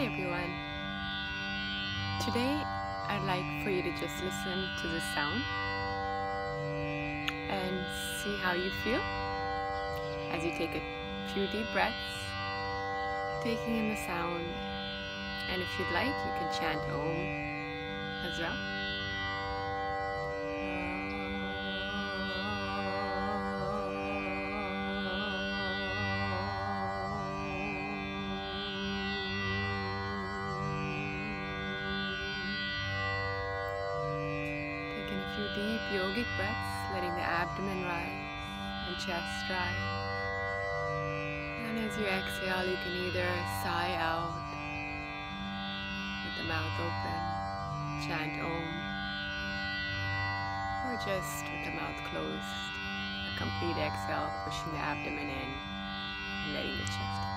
Hi everyone. Today I'd like for you to just listen to the sound and see how you feel as you take a few deep breaths, taking in the sound. And if you'd like, you can chant Om as well. Taking a few deep yogic breaths, letting the abdomen rise and chest rise. And as you exhale, you can either sigh out with the mouth open, chant Om, or just with the mouth closed, a complete exhale, pushing the abdomen in and letting the chest